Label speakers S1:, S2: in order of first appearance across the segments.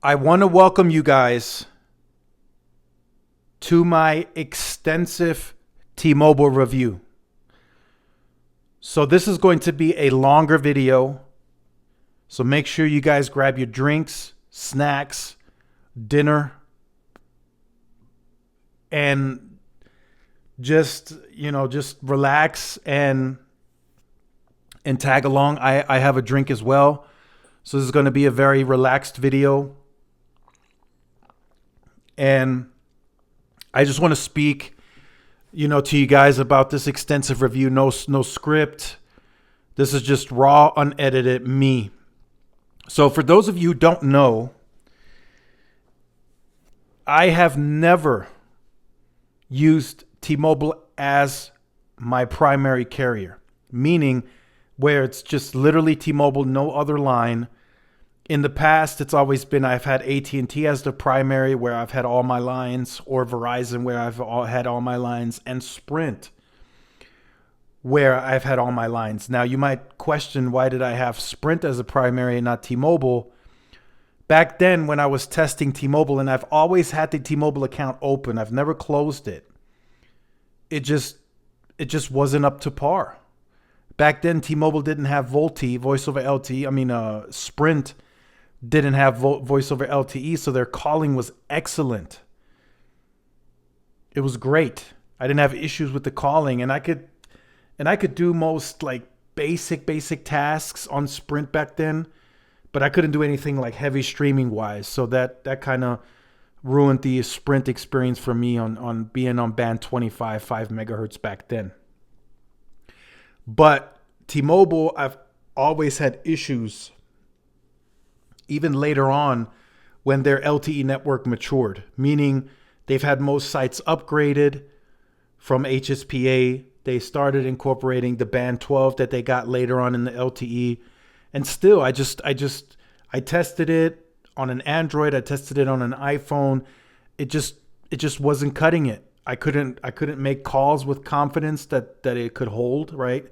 S1: I want to welcome you guys to my extensive T-Mobile review. So this is going to be a longer video. So make sure you guys grab your drinks, snacks, dinner, and just relax and tag along. I have a drink as well. So this is going to be a very relaxed video. And I just want to speak, to you guys about this extensive review. No script. This is just raw, unedited me. So for those of you who don't know, I have never used T-Mobile as my primary carrier, meaning where it's just literally T-Mobile, no other line. In the past, it's always been I've had AT&T as the primary where I've had all my lines, or Verizon where I've had all my lines, and Sprint where I've had all my lines. Now, you might question, why did I have Sprint as a primary and not T-Mobile? Back then, when I was testing T-Mobile, and I've always had the T-Mobile account open, I've never closed it. It just wasn't up to par. Back then, T-Mobile didn't have VoLTE, voice over LTE. Sprint didn't have voice over LTE, so their calling was excellent. It was great. I didn't have issues with the calling, and I could do most like basic tasks on Sprint back then, but I couldn't do anything like heavy streaming wise. So that kind of ruined the Sprint experience for me on being on band 25, 5 megahertz back then. But T-Mobile, I've always had issues, even later on when their LTE network matured, meaning they've had most sites upgraded from HSPA. They started incorporating the band 12 that they got later on in the LTE. And still, I tested it on an Android. I tested it on an iPhone. It just wasn't cutting it. I couldn't make calls with confidence that it could hold, right?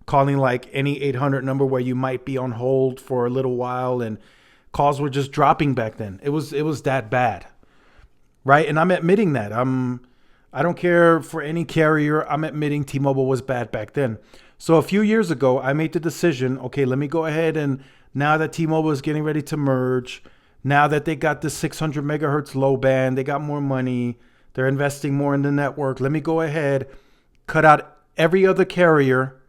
S1: Calling like any 800 number where you might be on hold for a little while, and calls were just dropping back then. It was that bad, right? And I'm admitting that. I don't care for any carrier. I'm admitting T-Mobile was bad back then. So a few years ago, I made the decision, okay, let me go ahead, and now that T-Mobile is getting ready to merge, now that they got the 600 megahertz low band, they got more money, they're investing more in the network, let me go ahead, cut out every other carrier,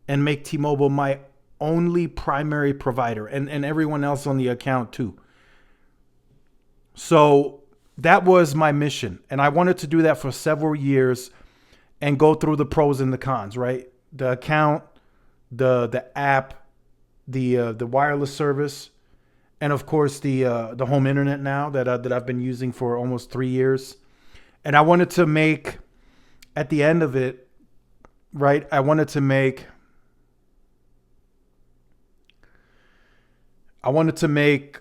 S1: and make T-Mobile my only primary provider, and everyone else on the account too. So that was my mission. And I wanted to do that for several years and go through the pros and the cons, right? The account, the app, the wireless service, and of course the home internet now that I've been using for almost 3 years. And I wanted to make, at the end of it, right, I wanted to make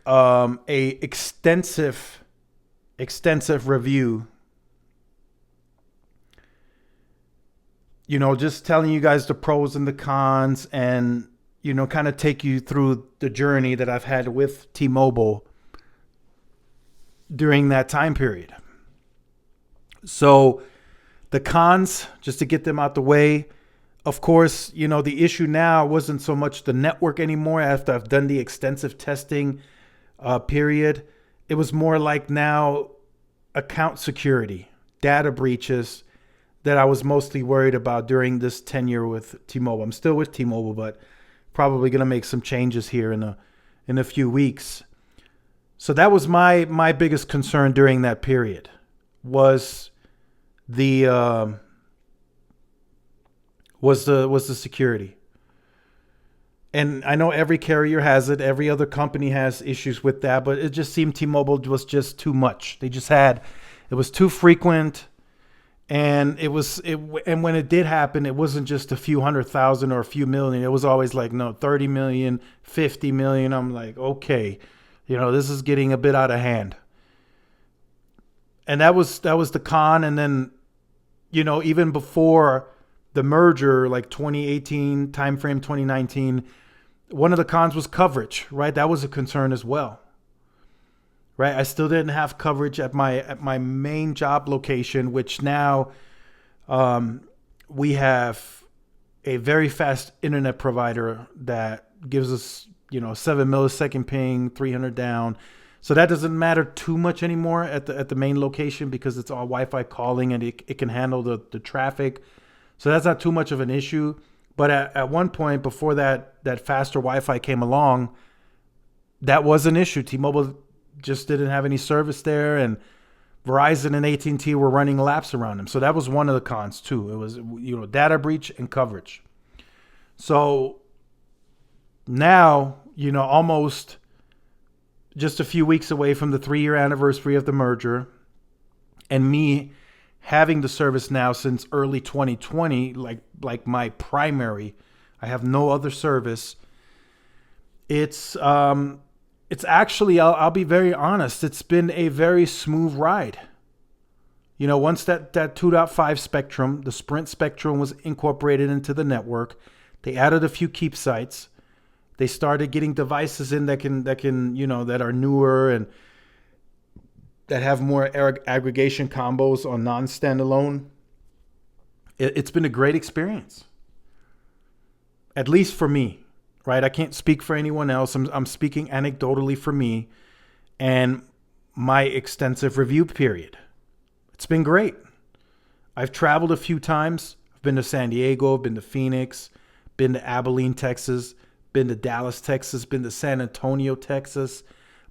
S1: a extensive review, just telling you guys the pros and the cons, and kind of take you through the journey that I've had with T-Mobile during that time period. So the cons, just to get them out the way, of course, the issue now wasn't so much the network anymore after I've done the extensive testing period. It was more like now account security, data breaches that I was mostly worried about during this tenure with T-Mobile. I'm still with T-Mobile, but probably going to make some changes here in a few weeks. So that was my biggest concern during that period, was the security. And I know every carrier has it. Every other company has issues with that, but it just seemed T-Mobile was just too much. It was too frequent. And and when it did happen, it wasn't just a few 100,000 or a few million. It was always like, no, 30 million, 50 million. I'm like, okay, this is getting a bit out of hand. And that was the con. And then, even before the merger, like 2018 timeframe, 2019, one of the cons was coverage, right? That was a concern as well. right? I still didn't have coverage at my main job location, which now we have a very fast internet provider that gives us, 7 millisecond ping, 300 down. So that doesn't matter too much anymore at the main location because it's all Wi-Fi calling and it can handle the traffic. So that's not too much of an issue. But at one point before that faster Wi-Fi came along, that was an issue. T-Mobile just didn't have any service there, and Verizon and AT&T were running laps around them. So that was one of the cons too. It was, data breach and coverage. So now, almost just a few weeks away from the 3-year anniversary of the merger, and me having the service now since early 2020, like my primary, I have no other service. It's actually, I'll be very honest, it's been a very smooth ride. Once that 2.5 spectrum, the Sprint spectrum, was incorporated into the network, they added a few keep sites. They started getting devices in that can that are newer and that have more aggregation combos on non-standalone. It's been a great experience, at least for me. Right? I can't speak for anyone else. I'm speaking anecdotally for me and my extensive review period. It's been great. I've traveled a few times. I've been to San Diego, been to Phoenix, been to Abilene, Texas, been to Dallas, Texas, been to San Antonio, Texas,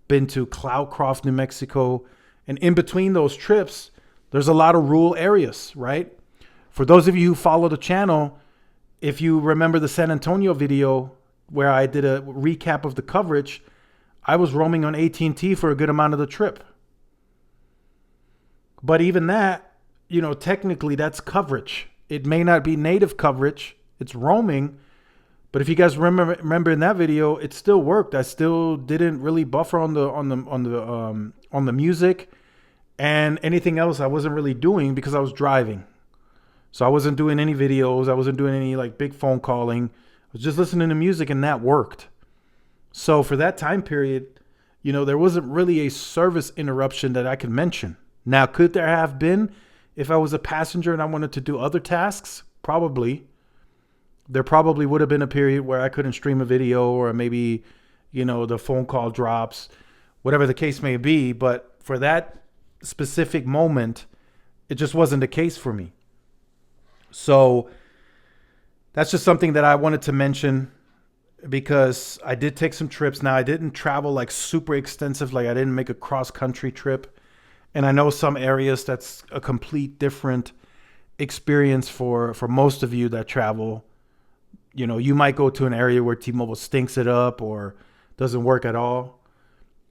S1: been to Cloudcroft, New Mexico. And in between those trips, there's a lot of rural areas, right? For those of you who follow the channel, if you remember the San Antonio video, where I did a recap of the coverage, I was roaming on AT&T for a good amount of the trip. But even that, technically that's coverage. It may not be native coverage. It's roaming. But if you guys remember in that video, it still worked. I still didn't really buffer on the music, and anything else I wasn't really doing because I was driving. So I wasn't doing any videos. I wasn't doing any big phone calling. I was just listening to music, and that worked. So for that time period, there wasn't really a service interruption that I could mention. Now, could there have been if I was a passenger and I wanted to do other tasks? Probably. There probably would have been a period where I couldn't stream a video, or maybe, the phone call drops, whatever the case may be. But for that specific moment, it just wasn't the case for me. So that's just something that I wanted to mention because I did take some trips. Now, I didn't travel super extensive. I didn't make a cross-country trip. And I know some areas that's a complete different experience for most of you that travel. You might go to an area where T-Mobile stinks it up or doesn't work at all.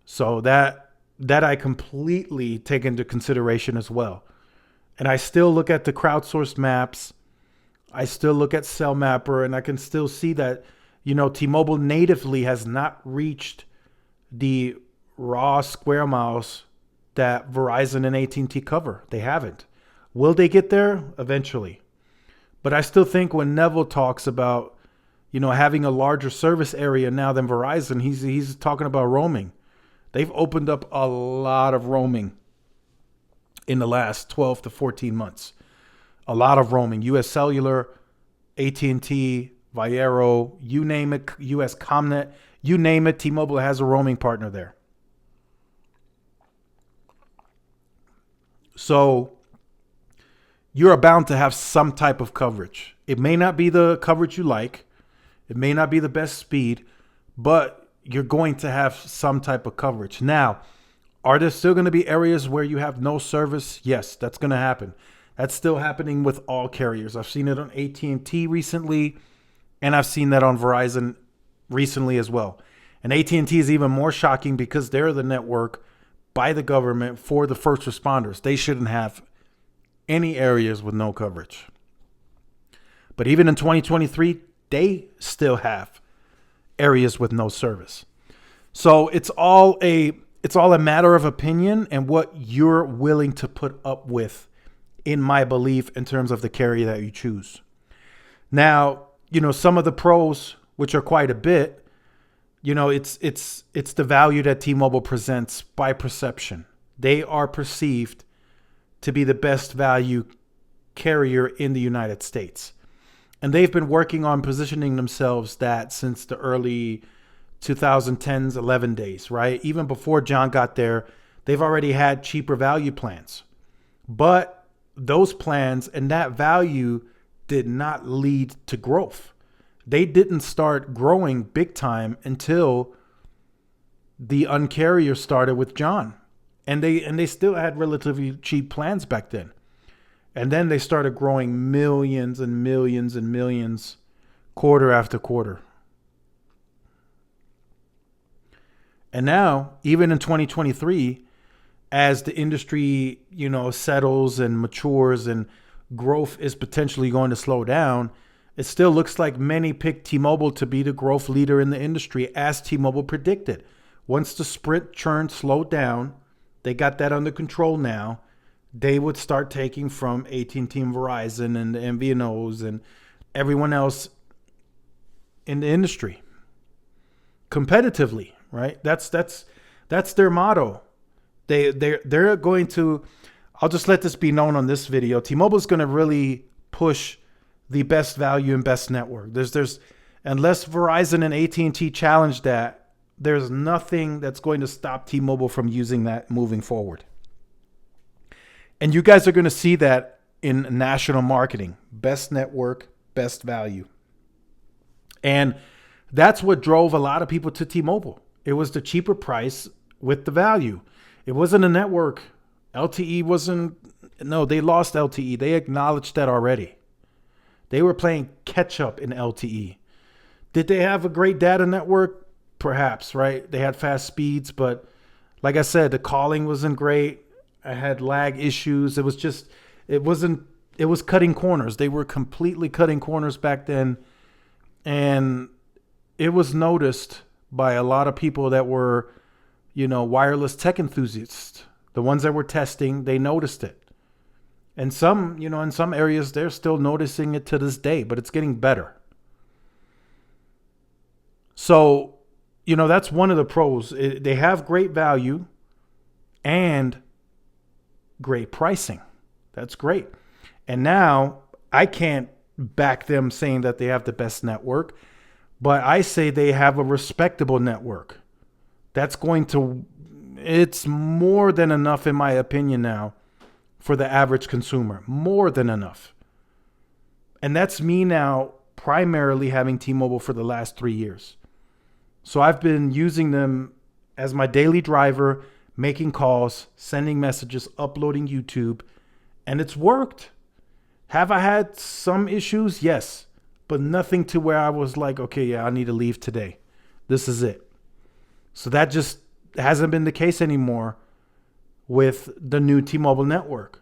S1: So that I completely take into consideration as well. And I still look at the crowdsourced maps. I still look at Cell Mapper, and I can still see that, T-Mobile natively has not reached the raw square miles that Verizon and AT&T cover. They haven't. Will they get there? Eventually. But I still think when Neville talks about, having a larger service area now than Verizon, he's talking about roaming. They've opened up a lot of roaming in the last 12 to 14 months. A lot of roaming. US Cellular, AT&T, Viero, you name it, US Comnet, you name it, T-Mobile has a roaming partner there. So you're bound to have some type of coverage. It may not be the coverage you like. It may not be the best speed, but you're going to have some type of coverage. Now, are there still going to be areas where you have no service? Yes, that's going to happen. That's still happening with all carriers. I've seen it on AT&T recently, and I've seen that on Verizon recently as well. And AT&T is even more shocking because they're the network by the government for the first responders. They shouldn't have any areas with no coverage. But even in 2023, they still have areas with no service. So it's all a matter of opinion and what you're willing to put up with, in my belief, in terms of the carrier that you choose. Now, some of the pros, which are quite a bit, It's the value that T-Mobile presents by perception. They are perceived to be the best value carrier in the United States. And they've been working on positioning themselves that since the early 2010s, 11 days, right? Even before John got there, they've already had cheaper value plans. But those plans and that value did not lead to growth. They didn't start growing big time until the Uncarrier started with John. And they still had relatively cheap plans back then. And then they started growing millions and millions and millions quarter after quarter. And now, even in 2023, as the industry, settles and matures and growth is potentially going to slow down, it still looks like many pick T-Mobile to be the growth leader in the industry, as T-Mobile predicted. Once the Sprint churn slowed down, they got that under control now. They would start taking from AT&T and Verizon and the MVNOs and everyone else in the industry competitively, right? That's their motto. They're going to. I'll just let this be known on this video. T-Mobile is going to really push the best value and best network. There's unless Verizon and AT&T challenge that, there's nothing that's going to stop T-Mobile from using that moving forward. And you guys are going to see that in national marketing. Best network, best value. And that's what drove a lot of people to T-Mobile. It was the cheaper price with the value. It wasn't a network. LTE wasn't. No, they lost LTE. They acknowledged that already. They were playing catch up in LTE. Did they have a great data network? Perhaps, right? They had fast speeds, but like I said, the calling wasn't great. I had lag issues. It was cutting corners. They were completely cutting corners back then. And it was noticed by a lot of people that were, wireless tech enthusiasts. The ones that were testing, they noticed it. And some, in some areas, they're still noticing it to this day, but it's getting better. So, that's one of the pros. They have great value and great pricing. That's great. And now I can't back them saying that they have the best network, but I say they have a respectable network. It's more than enough, in my opinion, now for the average consumer. More than enough. And that's me now primarily having T-Mobile for the last 3 years. So I've been using them as my daily driver, making calls, sending messages, uploading YouTube, and it's worked. Have I had some issues? Yes, but nothing to where I was like, okay, yeah, I need to leave today. This is it. So that just hasn't been the case anymore with the new T-Mobile network.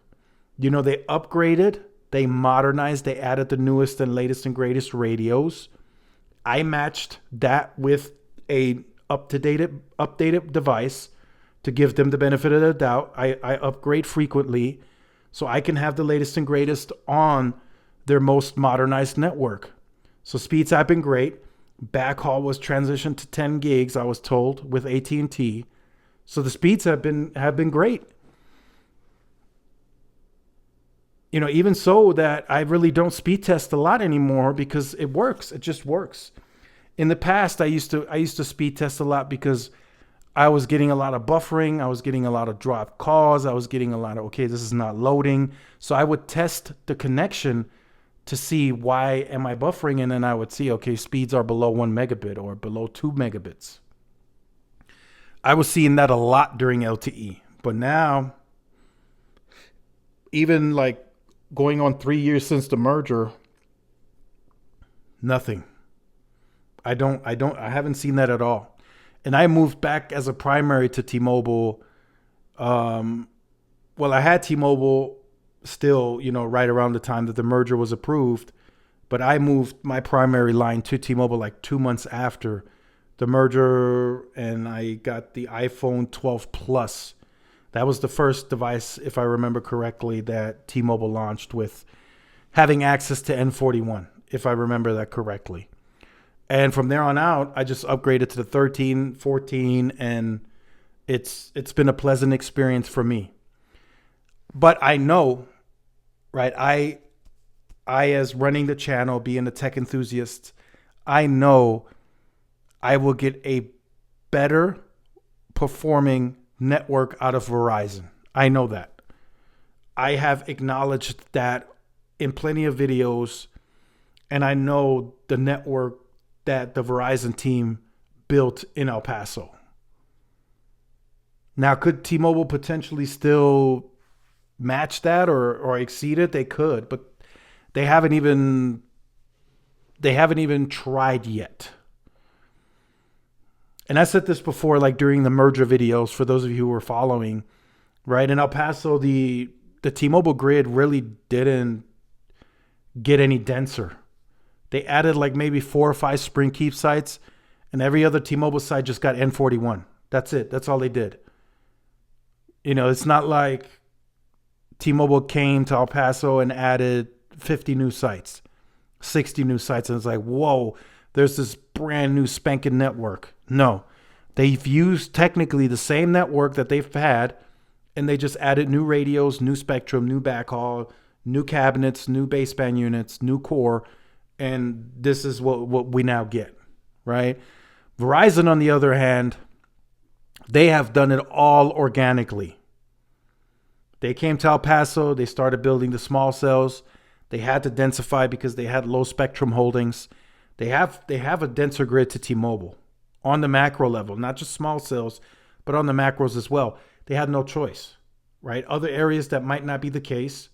S1: They upgraded, they modernized, they added the newest and latest and greatest radios. I matched that with a updated device to give them the benefit of the doubt. I upgrade frequently so I can have the latest and greatest on their most modernized network. So speeds have been great. Backhaul was transitioned to 10 gigs, I was told, with AT&T. So the speeds have been great. Even so that I really don't speed test a lot anymore because it works. It just works. In the past, I used to speed test a lot because I was getting a lot of buffering. I was getting a lot of dropped calls. I was getting a lot of, okay, this is not loading. So I would test the connection to see why am I buffering. And then I would see, okay, speeds are below 1 megabit or below 2 megabits. I was seeing that a lot during LTE. But now, even like going on 3 years since the merger, nothing. I haven't seen that at all. And I moved back as a primary to T-Mobile. I had T-Mobile still, right around the time that the merger was approved. But I moved my primary line to T-Mobile like 2 months after the merger. And I got the iPhone 12 Plus. That was the first device, if I remember correctly, that T-Mobile launched with having access to N41, if I remember that correctly. And from there on out, I just upgraded to the 13, 14, and it's been a pleasant experience for me. But I know, right? I as running the channel, being a tech enthusiast, I know I will get a better performing network out of Verizon. I know that. I have acknowledged that in plenty of videos, and I know the network that the Verizon team built in El Paso. Now, could T-Mobile potentially still match that or exceed it? They could, but they haven't even tried yet. And I said this before, like during the merger videos, for those of you who were following, right? In El Paso, the T-Mobile grid really didn't get any denser. They added like maybe 4 or 5 Spring Keep sites, and every other T-Mobile site just got N41. That's it. That's all they did. You know, it's not like T-Mobile came to El Paso and added 50 new sites, 60 new sites, and it's like, whoa, there's this brand new spanking network. No, they've used technically the same network that they've had, and they just added new radios, new spectrum, new backhaul, new cabinets, new baseband units, new core, and this is what we now get, right? Verizon, on the other hand, they have done it all organically. They came to El Paso, they started building the small cells. They had to densify because they had low spectrum holdings. They have a denser grid to T-Mobile on the macro level, not just small cells, but on the macros as well. They had no choice, right? Other areas that might not be the case,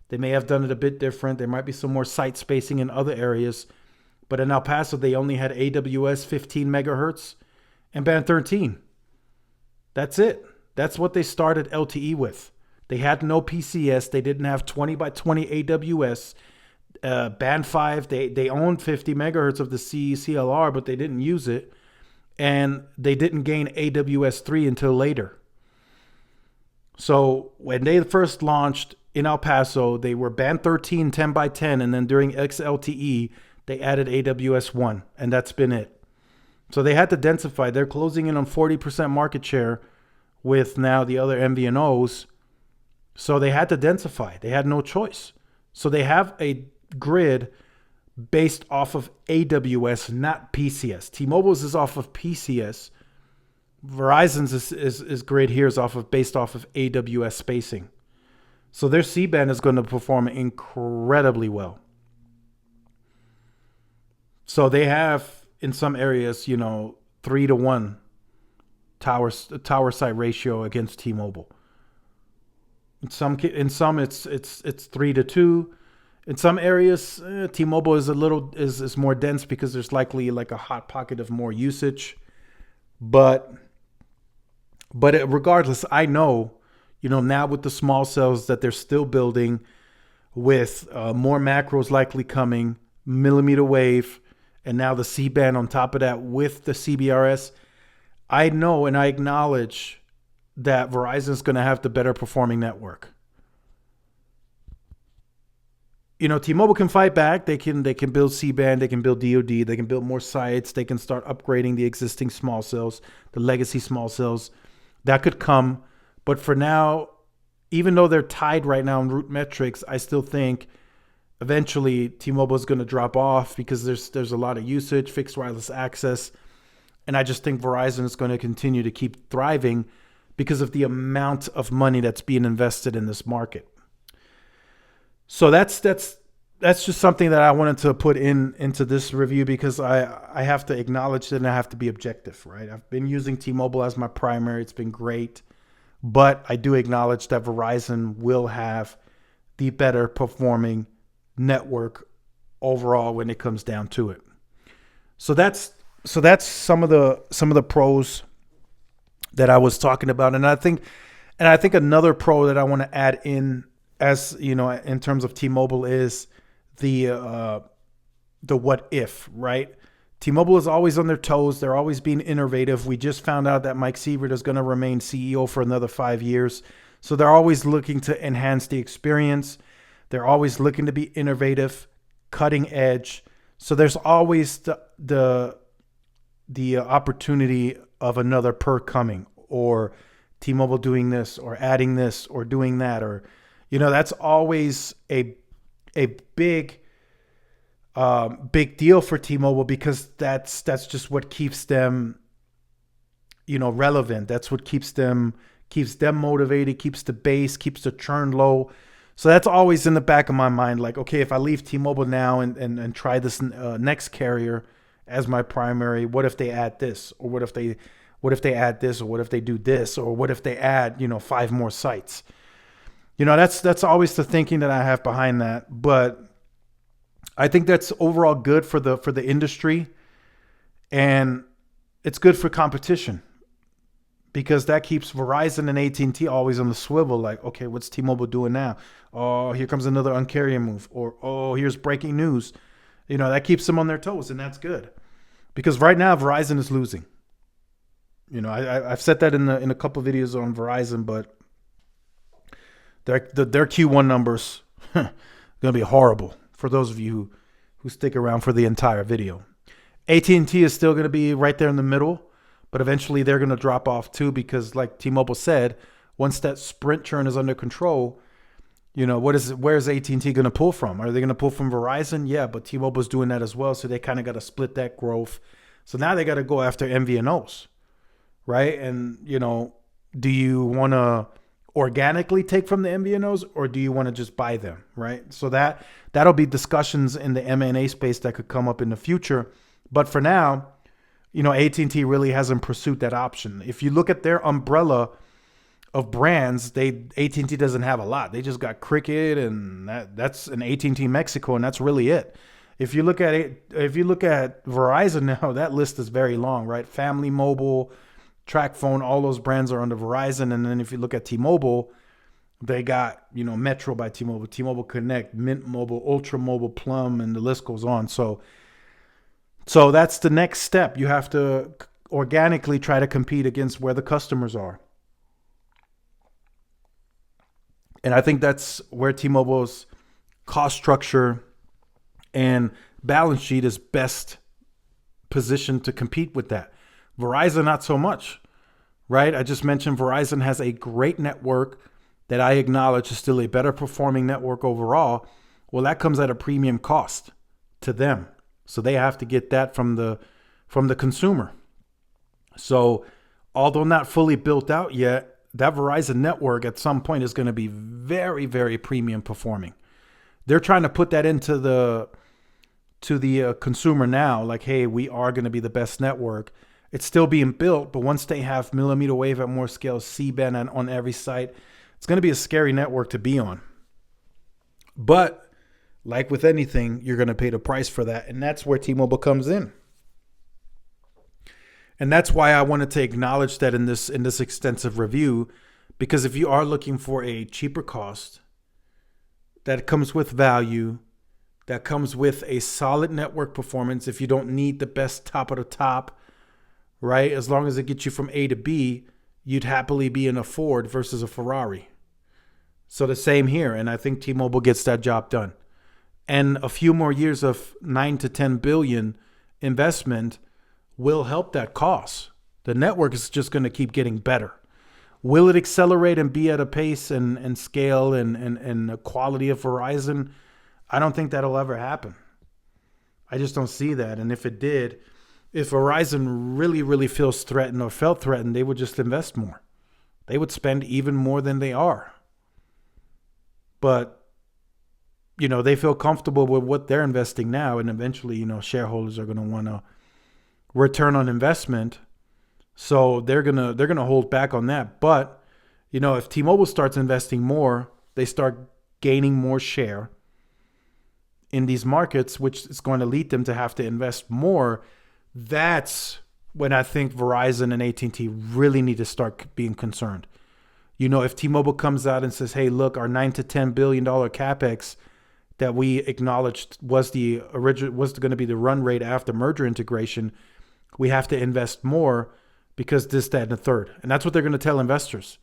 S1: they may have done it a bit different. There might be some more site spacing in other areas. But in El Paso, they only had AWS 15 megahertz and band 13. That's it. That's what they started LTE with. They had no PCS. They didn't have 20 by 20 AWS. Band 5, they owned 50 megahertz of the CLR, but they didn't use it. And they didn't gain AWS 3 until later. So when they first launched in El Paso, they were band 13, 10 by 10. And then during XLTE, they added AWS 1. And that's been it. So they had to densify. They're closing in on 40% market share with now the other MVNOs. So they had to densify. They had no choice. So they have a grid based off of AWS, not PCS. T-Mobile's is off of PCS. Verizon's is grid here is based off of AWS spacing. So their C-band is going to perform incredibly well. So they have in some areas, 3-to-1 tower site ratio against T-Mobile. In some it's 3-to-2. In some areas, T-Mobile is more dense because there's likely like a hot pocket of more usage. But regardless, I know, now with the small cells that they're still building, with more macros likely coming, millimeter wave, and now the C-band on top of that with the CBRS, I know and I acknowledge that Verizon is going to have the better performing network. T-Mobile can fight back. They can build C-band, they can build DoD, they can build more sites, they can start upgrading the existing small cells, the legacy small cells. That could come. But for now, even though they're tied right now in root metrics, I still think eventually T-Mobile is going to drop off because there's a lot of usage, fixed wireless access. And I just think Verizon is going to continue to keep thriving because of the amount of money that's being invested in this market. So that's just something that I wanted to put into this review because I have to acknowledge it and I have to be objective, right? I've been using T-Mobile as my primary. It's been great. But I do acknowledge that Verizon will have the better performing network overall when it comes down to it. So that's some of the pros that I was talking about. And I think another pro that I want to add in, as in terms of T-Mobile, is the what if, right? T-Mobile is always on their toes. They're always being innovative. We just found out that Mike Sievert is going to remain CEO for another 5 years. So they're always looking to enhance the experience. They're always looking to be innovative, cutting edge. So there's always the opportunity of another perk coming, or T-Mobile doing this or adding this or doing that, or that's always a big deal for T-Mobile, because that's just what keeps them relevant. That's what keeps them motivated, keeps the base, keeps the churn low. So that's always in the back of my mind. Like, okay, if I leave T-Mobile now and try this next carrier as my primary, what if they add this, or what if they add this, or what if they do this, or what if they add 5 more sites? That's always the thinking that I have behind that. But I think that's overall good for the industry, and it's good for competition, because that keeps Verizon and AT&T always on the swivel. Like, okay, what's T-Mobile doing now? Oh, here comes another Un-carrier move, or oh, here's breaking news. That keeps them on their toes, and that's good, because right now Verizon is losing. I've said that in a couple of videos on Verizon, but their Q1 numbers gonna be horrible for those of you who stick around for the entire video. AT&T is still gonna be right there in the middle, but eventually they're gonna drop off too, because like T-Mobile said, once that Sprint churn is under control, where's AT&T gonna pull from? Are they gonna pull from Verizon? Yeah, but T-Mobile's doing that as well, so they kind of got to split that growth. So now they got to go after MVNOs. Right? And, do you want to organically take from the MVNOs, or do you want to just buy them? Right? So that'll be discussions in the M&A space that could come up in the future. But for now, AT&T really hasn't pursued that option. If you look at their umbrella of brands, AT&T doesn't have a lot. They just got Cricket, and that's an AT&T Mexico, and that's really it. If you look at Verizon now, that list is very long, right? Family Mobile, TracFone, all those brands are under Verizon. And then if you look at T-Mobile, they got, Metro by T-Mobile, T-Mobile Connect, Mint Mobile, Ultra Mobile, Plum, and the list goes on. So that's the next step. You have to organically try to compete against where the customers are. And I think that's where T-Mobile's cost structure and balance sheet is best positioned to compete with that. Verizon, not so much, right? I just mentioned Verizon has a great network that I acknowledge is still a better performing network overall. Well, that comes at a premium cost to them. So they have to get that from the consumer. So although not fully built out yet, that Verizon network at some point is going to be very, very premium performing. They're trying to put that into the consumer now, like, hey, we are going to be the best network. It's still being built, but once they have millimeter wave at more scale, C-band on every site, it's going to be a scary network to be on. But like with anything, you're going to pay the price for that, and that's where T-Mobile comes in. And that's why I wanted to acknowledge that in this extensive review, because if you are looking for a cheaper cost that comes with value, that comes with a solid network performance, if you don't need the best top of the top, right? As long as it gets you from A to B, you'd happily be in a Ford versus a Ferrari. So the same here. And I think T-Mobile gets that job done. And a few more years of 9 to 10 billion investment will help that cost. The network is just going to keep getting better. Will it accelerate and be at a pace and scale and the quality of Verizon? I don't think that'll ever happen. I just don't see that. And if it did, if Verizon really, really feels threatened or felt threatened, they would just invest more. They would spend even more than they are. But, they feel comfortable with what they're investing now. And eventually, shareholders are going to want to return on investment. So they're going to hold back on that. But, if T-Mobile starts investing more, they start gaining more share in these markets, which is going to lead them to have to invest more. That's when I think Verizon and AT&T really need to start being concerned. If T-Mobile comes out and says, hey, look, our $9 to $10 billion capex that we acknowledged was going to be the run rate after merger integration, we have to invest more because this, that, and the third. And that's what they're going to tell investors.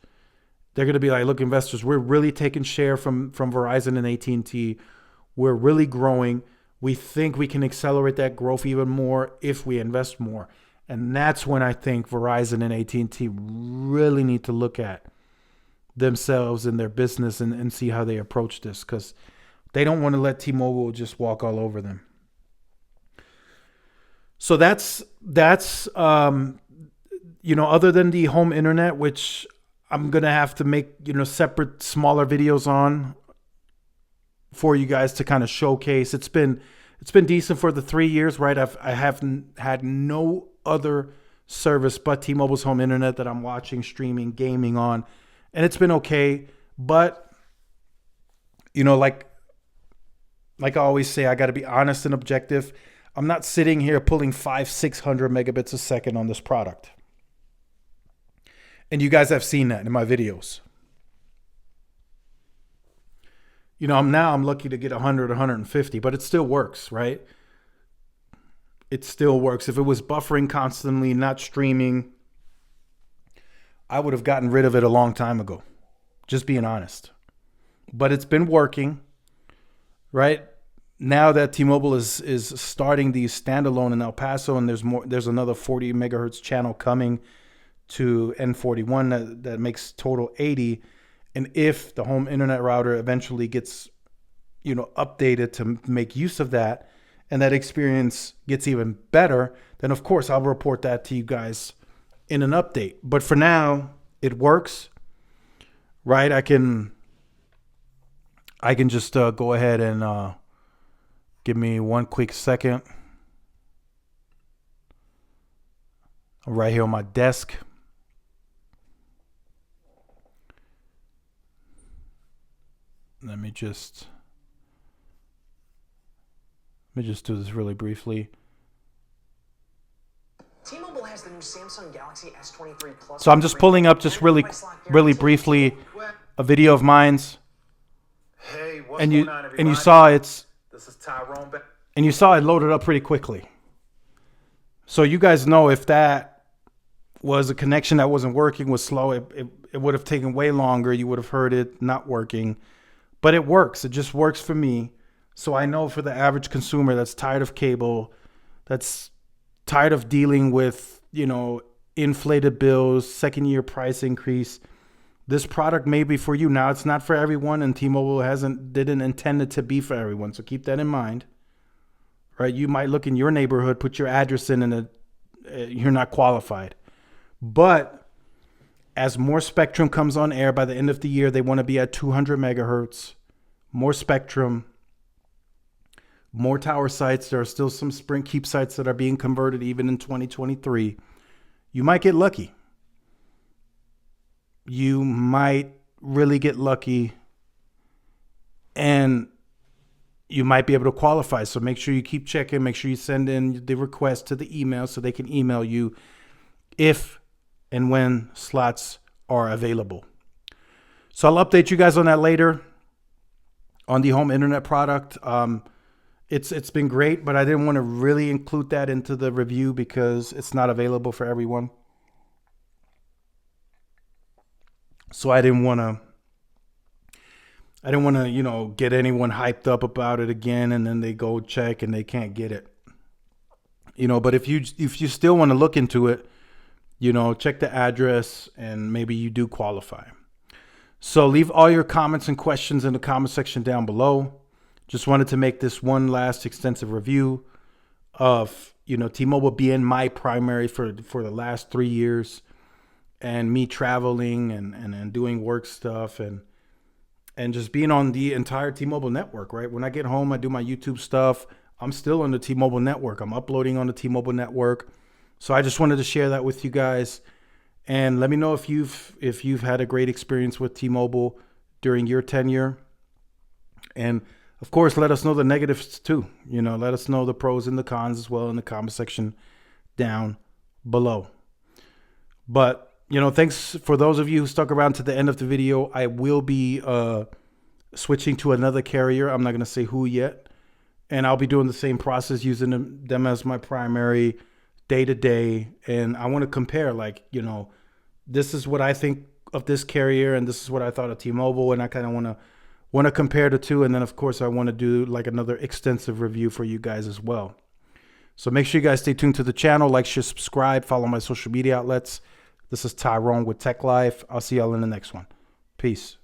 S1: They're going to be like, look, investors, we're really taking share from Verizon and AT&T. We're really growing. We think we can accelerate that growth even more if we invest more. And that's when I think Verizon and AT&T really need to look at themselves and their business and see how they approach this, because they don't want to let T-Mobile just walk all over them. So that's other than the home internet, which I'm going to have to make, separate smaller videos on for you guys to kind of showcase. It's been decent for the 3 years, right? I haven't had no other service but T-Mobile's home internet that I'm watching, streaming, gaming on, and it's been okay. But like I always say, I got to be honest and objective. I'm not sitting here pulling 500-600 megabits a second on this product. And you guys have seen that in my videos. I'm lucky to get 100, 150, but it still works, right? It still works. If it was buffering constantly, not streaming, I would have gotten rid of it a long time ago. Just being honest. But it's been working, right? Now that T-Mobile is starting these standalone in El Paso, and there's another 40 megahertz channel coming to N41 that makes total 80. And if the home internet router eventually gets, updated to make use of that, and that experience gets even better, then of course I'll report that to you guys in an update. But for now, it works, right? I can just go ahead and give me one quick second. I'm right here on my desk. Let me just do this really briefly. T-Mobile has the new Samsung Galaxy S23 Plus. So I'm just pulling up just really briefly a video of mine's. Hey, what's going on, everybody? And you saw this is Tyrone. And you saw it loaded up pretty quickly. So you guys know if that was a connection that wasn't working, was slow, it would have taken way longer. You would have heard it not working. But it works. It just works for me. So I know for the average consumer that's tired of cable, that's tired of dealing with, inflated bills, second-year price increase, this product may be for you. Now, it's not for everyone, and T-Mobile didn't intend it to be for everyone. So keep that in mind, right? You might look in your neighborhood, put your address in, and you're not qualified. But as more spectrum comes on air by the end of the year, they want to be at 200 megahertz, more spectrum, more tower sites. There are still some Sprint Keep sites that are being converted even in 2023. You might get lucky. You might really get lucky, and you might be able to qualify. So make sure you keep checking. Make sure you send in the request to the email so they can email you if and when slots are available. So I'll update you guys on that later on the home internet product. It's been great, but I didn't want to really include that into the review because it's not available for everyone. So I didn't want to get anyone hyped up about it again and then they go check and they can't get it. But if you still want to look into it, check the address and maybe you do qualify. So leave all your comments and questions in the comment section down below. Just wanted to make this one last extensive review of, T-Mobile being my primary for the last 3 years, and me traveling and doing work stuff and just being on the entire T-Mobile network, right? When I get home, I do my YouTube stuff. I'm still on the T-Mobile network. I'm uploading on the T-Mobile network. So I just wanted to share that with you guys. And let me know if you've had a great experience with T-Mobile during your tenure. And of course, let us know the negatives too. Let us know the pros and the cons as well in the comment section down below. But, thanks for those of you who stuck around to the end of the video. I will be switching to another carrier. I'm not going to say who yet. And I'll be doing the same process, using them as my primary day to day. And I want to compare, this is what I think of this carrier and this is what I thought of T-Mobile. And I kind of want to want to compare the two. And then, of course, I want to do like another extensive review for you guys as well. So make sure you guys stay tuned to the channel, like, share, subscribe, follow my social media outlets. This is Tyrone with Tech Life. I'll see y'all in the next one. Peace.